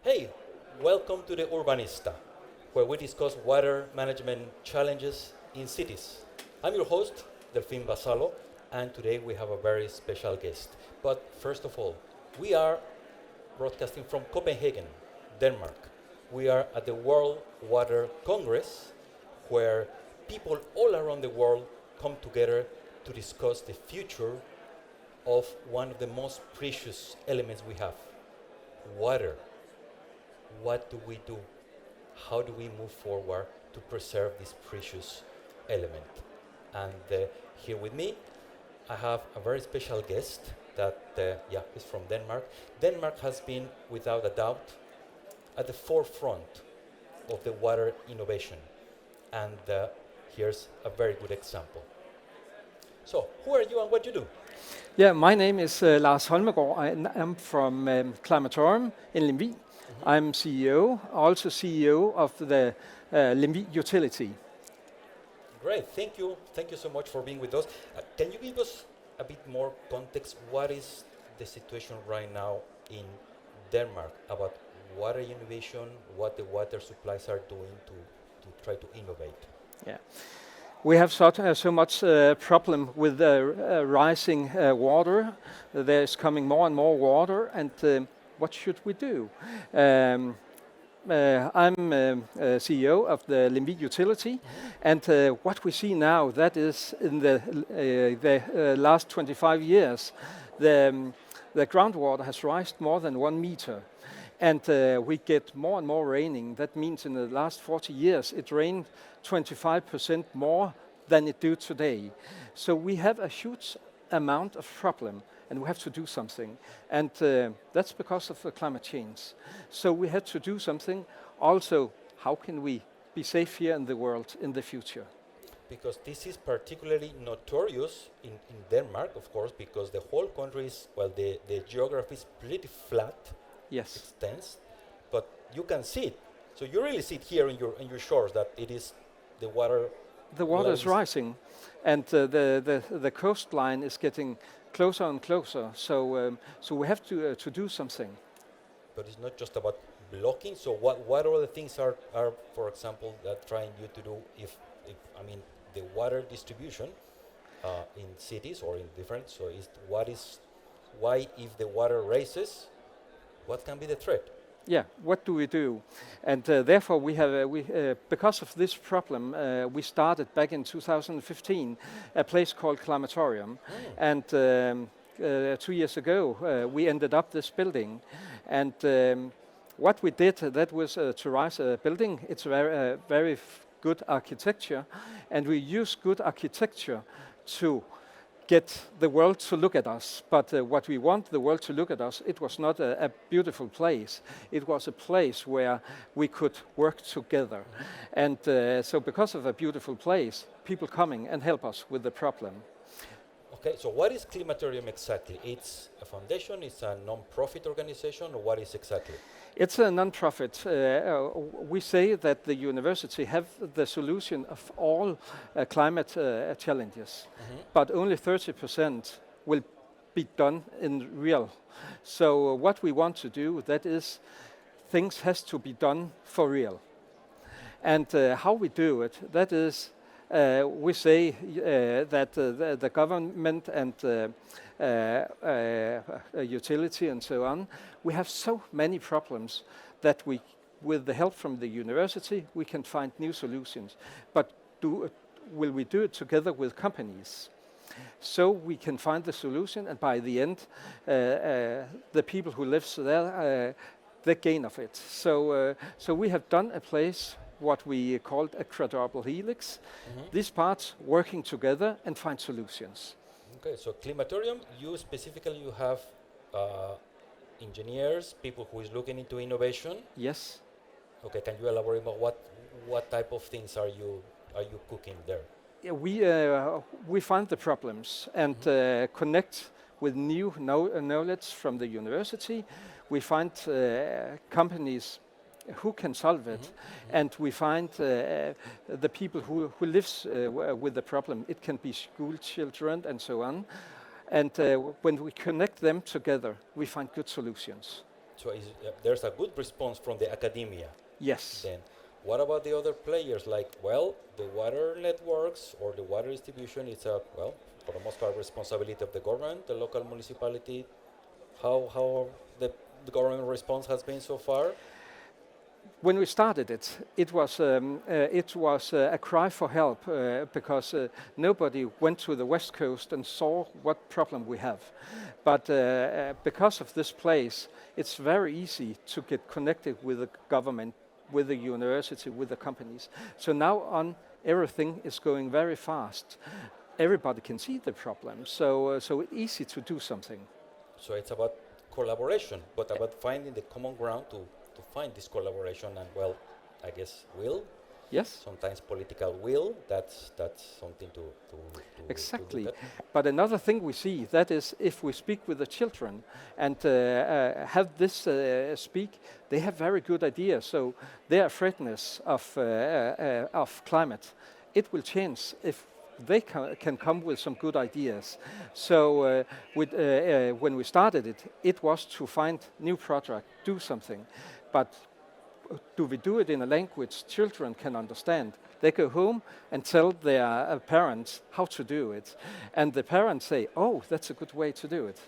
Hey, welcome to the Urbanista, where we discuss water management challenges in cities. I'm your host, Delfin Basalo, and today we have a very special guest. But first of all, we are broadcasting from Copenhagen, Denmark. We are at the World Water Congress, where people all around the world come together to discuss the future of one of the most precious elements we have, water. What do we do? How do we move forward to preserve this precious element? And here with me, I have a very special guest that is from Denmark. Denmark has been, without a doubt, at the forefront of the water innovation. And here's a very good example. So, who are you and what you do? Yeah, my name is Lars Holmegaard. I'm from Climatorium in Lemvig. I'm CEO, also CEO of the Lemvig utility. Great, thank you. Thank you so much for being with us. Can you give us a bit more context? What is the situation right now in Denmark about water innovation, what the water supplies are doing to try to innovate? Yeah. We have so much problem with rising water. There's coming more and more water, and what should we do? I'm CEO of the Lemvig utility, and what we see now, that is in the last 25 years, the groundwater has risen more than 1 meter. And we get more and more raining. That means in the last 40 years, it rained 25% more than it do today. So we have a huge amount of problem, and we have to do something. And that's because of the climate change. So we had to do something. Also, how can we be safe here in the world in the future? Because this is particularly notorious in Denmark, of course, because the whole country is, well, the geography is pretty flat. Yes. Extends, but you can see it. So you really see it here in your shores that it is the water. The water is rising, and the coastline is getting closer and closer. So we have to do something. But it's not just about blocking. So what other things are for example that trying you to do if I mean the water distribution in cities or in different. So why if the water rises, what can be the threat? Yeah, what do we do? And therefore, because of this problem, we started back in 2015 a place called Climatorium. And 2 years ago, we ended up this building. And what we did, that was to rise a building. It's very good architecture. And we use good architecture to get the world to look at us. But what we want the world to look at us, it was not a beautiful place. It was a place where we could work together. And so because of a beautiful place, people coming and help us with the problem. Okay, so what is Climatorium exactly? It's a foundation, it's a non-profit organization, or what is exactly? It's a non-profit. We say that the university have the solution of all climate challenges, but only 30% will be done in real. So what we want to do, that is, things has to be done for real. And how we do it, that is, we say that the government and utility and so on, we have so many problems that with the help from the university, we can find new solutions. But will we do it together with companies? So we can find the solution, and by the end, the people who live there, they gain of it. So we have done a place what we called a quadruple helix. These parts working together and find solutions. Okay, so Climatorium, you specifically have engineers, people who is looking into innovation. Yes. Okay, can you elaborate about what type of things are you cooking there? Yeah, we find the problems and connect with new knowledge from the university. We find companies who can solve it, and we find the people who lives with the problem. It can be school children and so on. And when we connect them together, we find good solutions. So there's a good response from the academia. Yes. Then, what about the other players? Like, well, the water networks or the water distribution, it's a, well, for the most part, responsibility of the government, the local municipality. How the government response has been so far? When we started it, it was a cry for help because nobody went to the west coast and saw what problem we have. But because of this place, it's very easy to get connected with the government, with the university, with the companies. So now on, everything is going very fast. Everybody can see the problem, so it's easy to do something. So it's about collaboration, but about finding the common ground to find this collaboration and, well, I guess will. Yes. Sometimes political will. That's something to exactly. To but another thing we see, that is, if we speak with the children and have this speak, they have very good ideas. So their afraidness of climate, it will change if they can come with some good ideas. So when we started it, it was to find new project, do something. But do we do it in a language children can understand? They go home and tell their parents how to do it. And the parents say, oh, that's a good way to do it.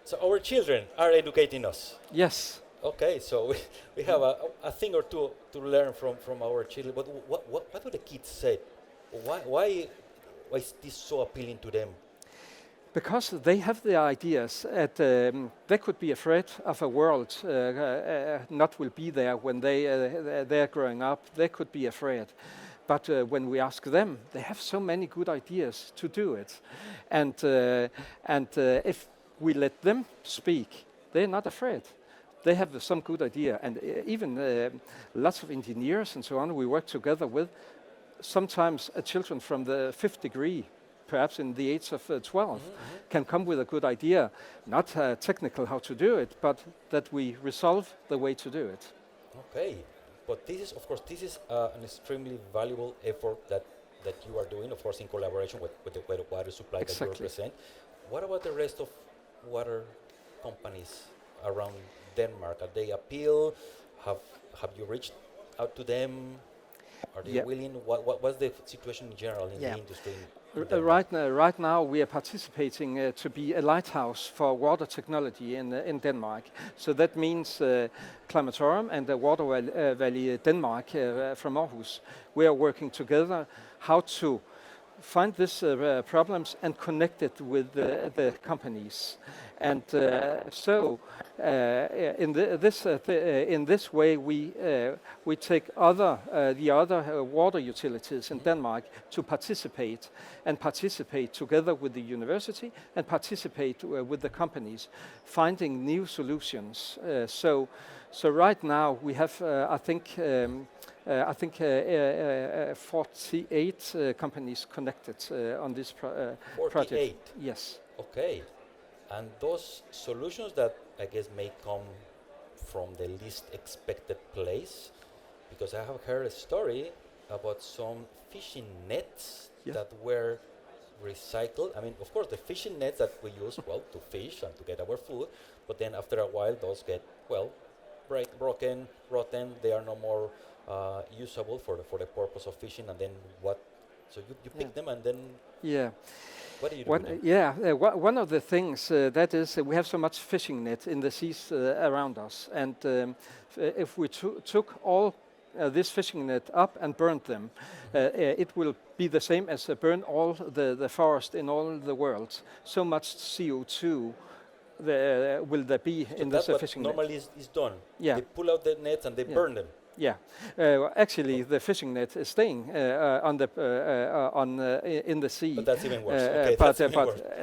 So our children are educating us. Yes. Okay, so we have a thing or two to learn from our children. But what do the kids say? Why is this so appealing to them? Because they have the ideas that they could be afraid of a world not will be there when they're growing up. They could be afraid. But when we ask them, they have so many good ideas to do it. And if we let them speak, they're not afraid. They have some good idea. And even lots of engineers and so on we work together with, sometimes children from the 5th degree, perhaps in the age of 12, can come with a good idea, not technical how to do it, but that we resolve the way to do it. Okay, but this is, of course, an extremely valuable effort that you are doing, of course, in collaboration with the water supply that you represent. What about the rest of water companies around Denmark? Are they appeal? Have you reached out to them? Are they willing? What's the situation in general in the industry? Right now, we are participating to be a lighthouse for water technology in Denmark. So that means Climatorium and the Water Valley Denmark from Aarhus. We are working together how to find these problems and connect it with the companies. And in this way, we take the other water utilities in Denmark to participate together with the university and participate with the companies, finding new solutions. So right now we have, I think 48 companies connected on this project. 48? Yes. Okay. And those solutions that I guess may come from the least expected place, because I have heard a story about some fishing nets that were recycled. I mean, of course, the fishing nets that we use, well, to fish and to get our food, but then after a while, those get, well, broken, rotten. They are no more usable for the purpose of fishing. And then what? So you pick them and then what do you do with them? One of the things that is we have so much fishing net in the seas around us, and if we took all this fishing net up and burned them, it will be the same as burn all the forest in all the world. So much CO2 will there be in this fishing net. Normally is done. Yeah. They pull out the nets and they burn them. Yeah, actually, the fishing net is staying in the sea. But that's even worse. Okay,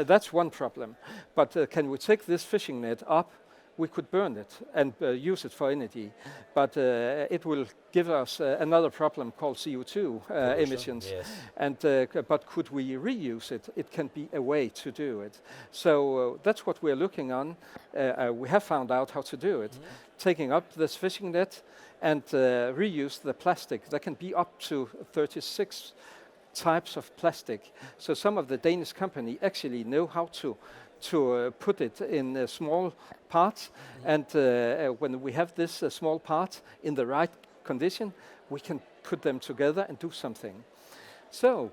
that's one problem. But can we take this fishing net up? We could burn it and use it for energy, but it will give us another problem called CO2 emissions. Yes. And but could we reuse it? It can be a way to do it. So that's what we're looking on. We have found out how to do it, taking up this fishing net and reuse the plastic. That can be up to 36 types of plastic. So some of the Danish company actually know how to put it in small parts, and when we have this small part in the right condition, we can put them together and do something. So,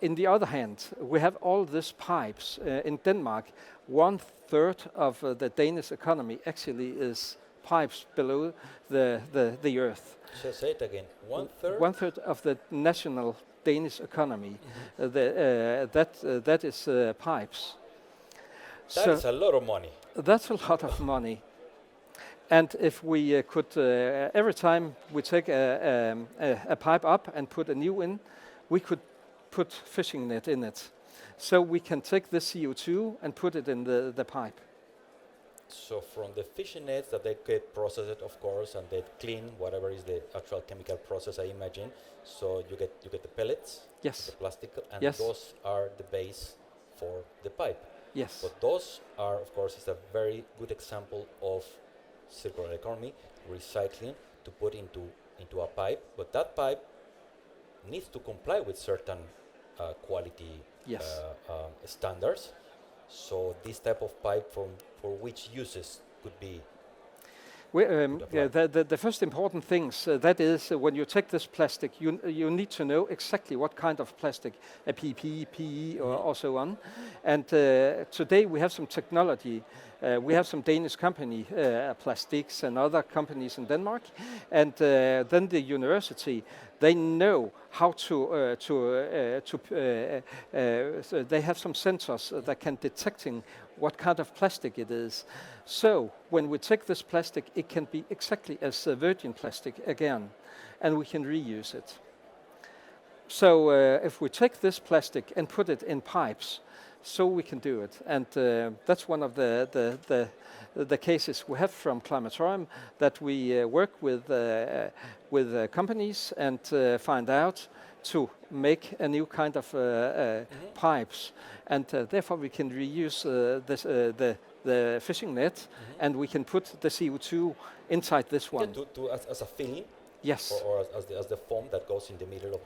in the other hand, we have all these pipes. In Denmark, 1/3 of the Danish economy actually is pipes below the earth. So say it again. 1/3? 1/3 of the national Danish economy, that is pipes. That's a lot of money. That's a lot of money. And if we could, every time we take a pipe up and put a new in, we could put fishing net in it. So we can take the CO2 and put it in the pipe. So from the fishing nets that they get processed, of course, and they clean whatever is the actual chemical process, I imagine. So you get the pellets, Yes. the plastic, and Yes. those are the base for the pipe. Yes. But those are, of course, is a very good example of circular economy, recycling to put into a pipe. But that pipe needs to comply with certain quality Yes. standards. So this type of pipe for which uses could be The first important things, that is when you take this plastic, you need to know exactly what kind of plastic, a PP, PE, or so on. And today we have some technology. We have some Danish company, Plastics, and other companies in Denmark. And then the university, they know how so they have some sensors that can detecting what kind of plastic it is. So when we take this plastic, it can be exactly as virgin plastic again, and we can reuse it. So if we take this plastic and put it in pipes, so we can do it. And that's one of the cases we have from Climatorium, that we work with companies and find out to make a new kind of pipes, and therefore we can reuse the fishing net, and we can put the CO2 inside this one. As a filling, Yes. or as the foam that goes in the middle of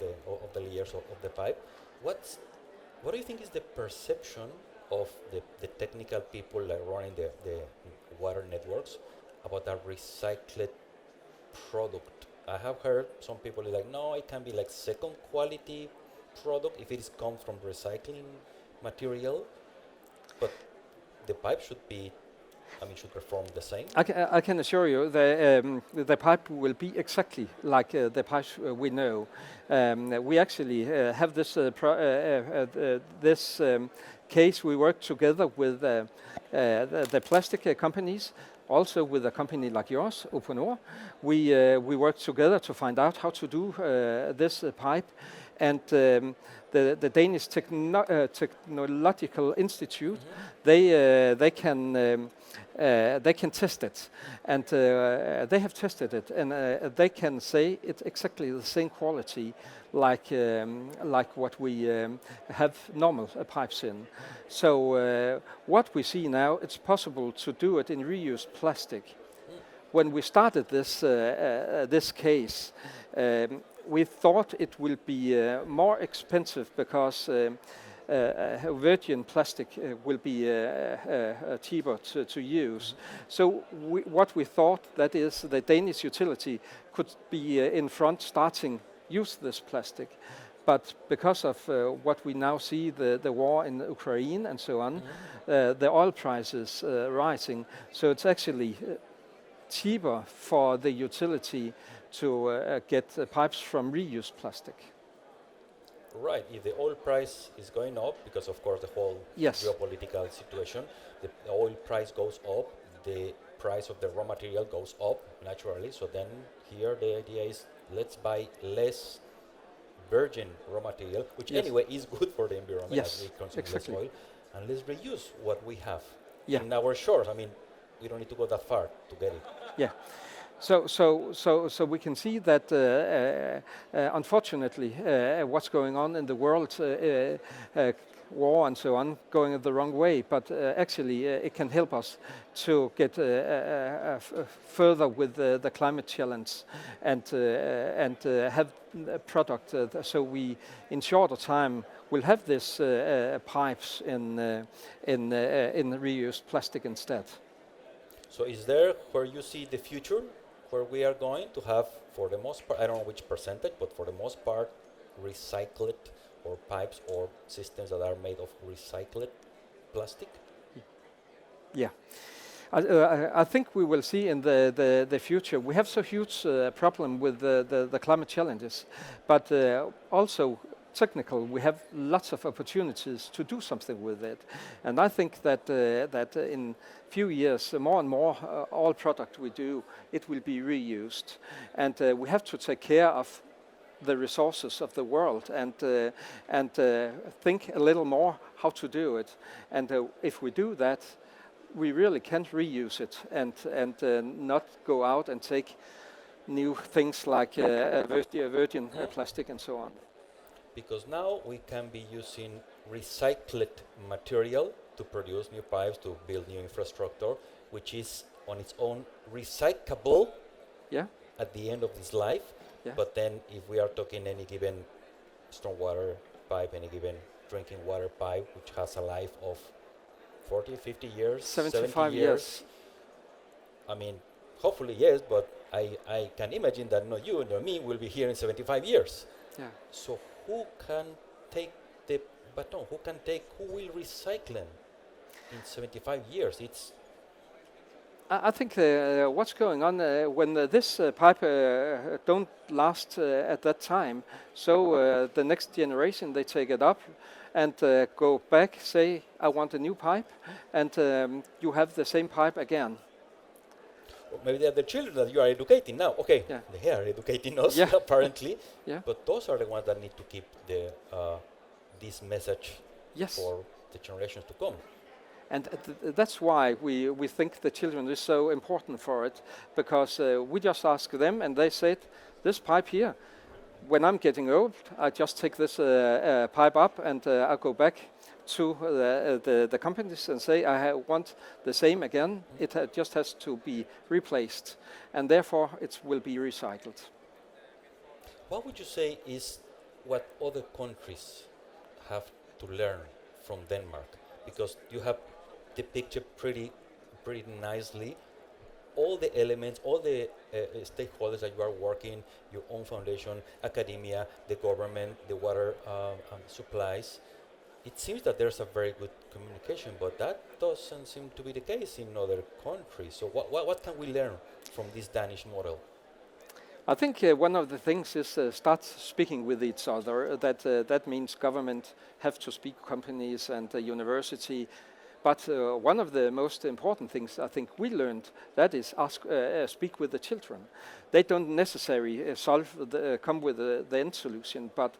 the layers of the pipe. What do you think is the perception of the technical people that are running the water networks about a recycled product? I have heard some people like, no, it can be like second quality product if it is come from recycling material, but the pipe should perform the same. I can assure you the pipe will be exactly like the pipes we know. We actually have this case. We work together with the plastic companies, also with a company like yours, Uponor. We work together to find out how to do this pipe, and the Danish Technological Institute, they can test it, and they have tested it, and they can say it's exactly the same quality like what we have normal pipes in. So what we see now, it's possible to do it in reused plastic. When we started this case, we thought it will be more expensive because virgin plastic will be cheaper to use. So what we thought, that is the Danish utility could be in front starting use this plastic. But because of what we now see, the war in Ukraine and so on, the oil prices rising, so it's actually cheaper for the utility to get pipes from reused plastic. Right, if the oil price is going up, because of course the whole Yes. geopolitical situation, the oil price goes up, the price of the raw material goes up naturally. So then here the idea is, let's buy less virgin raw material, which Yes. anyway is good for the environment, Yes, as we consume exactly. less oil, and let's reuse what we have Yeah. in our shores. I mean, we don't need to go that far to get it. Yeah. So we can see that unfortunately what's going on in the world, war and so on, going the wrong way. But actually it can help us to get further with the climate challenge and have a product so we in shorter time will have this pipes in reused plastic instead. So is there where you see the future, where we are going to have, for the most part, I don't know which percentage, but for the most part, recycled or pipes or systems that are made of recycled plastic? Yeah. I think we will see in the future. We have so huge problem with the climate challenges, but also technical. We have lots of opportunities to do something with it, and I think that that in few years, more and more, all product we do, it will be reused, and we have to take care of the resources of the world and think a little more how to do it, and if we do that, we really can reuse it and not go out and take new things like virgin plastic and so on. Because now we can be using recycled material to produce new pipes, to build new infrastructure, which is on its own recyclable at the end of its life. Yeah. But then if we are talking any given stormwater pipe, any given drinking water pipe, which has a life of 40, 50 years, 75 70 years. I mean, hopefully yes, but I can imagine that not you nor me will be here in 75 years. Yeah. So who can take the baton? Who will recycle them in 75 years? It's I think what's going on when this pipe don't last at that time, so the next generation they take it up and go back, say I want a new pipe, and you have the same pipe again. or maybe they are the children that you are educating now. Okay, Yeah. they are educating us Yeah. apparently, Yeah. but those are the ones that need to keep the this message Yes. for the generations to come. And that's why we think the children is so important for it, because we just ask them and they said, this pipe here, when I'm getting old, I just take this pipe up and I go back to the companies and say I want the same again. It just has to be replaced, and therefore it will be recycled. What would you say is what other countries have to learn from Denmark? Because you have the picture pretty nicely. All the elements, all the stakeholders that you are working, your own foundation, academia, the government, the water supplies. It seems that there's a very good communication, but that doesn't seem to be the case in other countries. So what can we learn from this Danish model? I think one of the things is start speaking with each other. That means government have to speak, companies and university. But one of the most important things I think we learned, that is speak with the children. They don't necessarily come with the end solution, but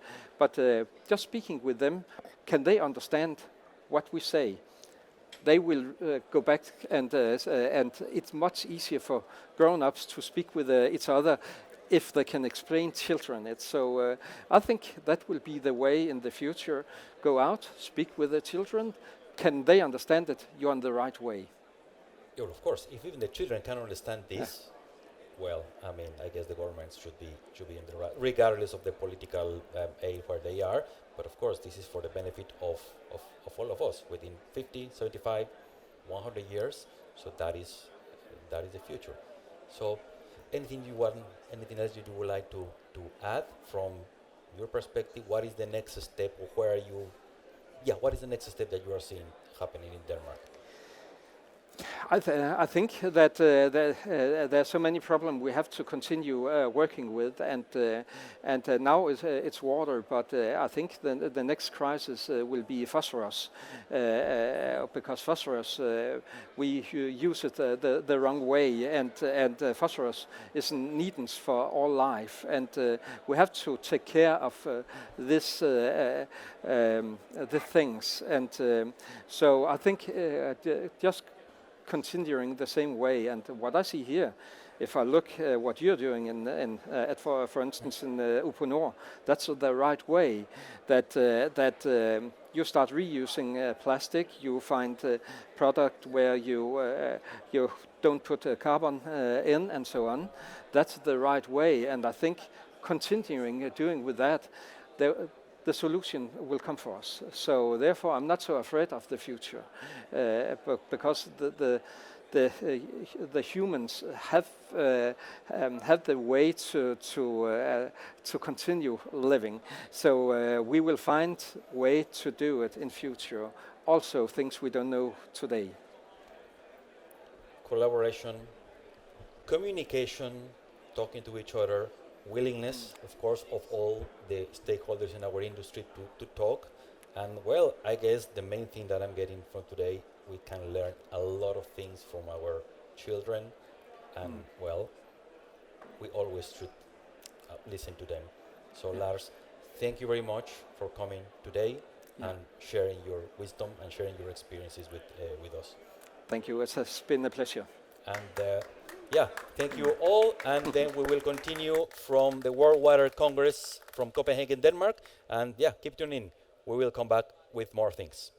just speaking with them, can they understand what we say? They will go back and it's much easier for grown-ups to speak with each other if they can explain children it. So I think that will be the way in the future. Go out, speak with the children. Can they understand that you're on the right way? Yeah, of course, if even the children can understand this, well, I mean, I guess the governments should be in the right, regardless of the political aid where they are. But of course, this is for the benefit of all of us within 50, 75, 100 years. So that is the future. So anything else you would like to add from your perspective? What is the next step? Where are you? Yeah, what is the next step that you are seeing happening in Denmark? I think that there are so many problems we have to continue working with, and now it's water, but I think the next crisis will be phosphorus, because phosphorus we use it the wrong way, and phosphorus is needed for all life, and we have to take care of the things, and so I think just continuing the same way. And what I see here, if I look what you're doing for instance, in Uponor, that's the right way. That you start reusing plastic. You find a product where you don't put carbon in, and so on. That's the right way, and I think continuing doing with that, the solution will come for us. So therefore, I'm not so afraid of the future, because the humans have the way to continue living. So we will find way to do it in future. Also, things we don't know today. Collaboration, communication, talking to each other, willingness, of course, of all the stakeholders in our industry to talk. And well, I guess the main thing that I'm getting from today, we can learn a lot of things from our children, and well, we always should listen to them. So Lars, thank you very much for coming today and sharing your wisdom and sharing your experiences with us. Thank you, it has been a pleasure. And thank you all, and then we will continue from the World Water Congress from Copenhagen, Denmark, and keep tuning in. We will come back with more things.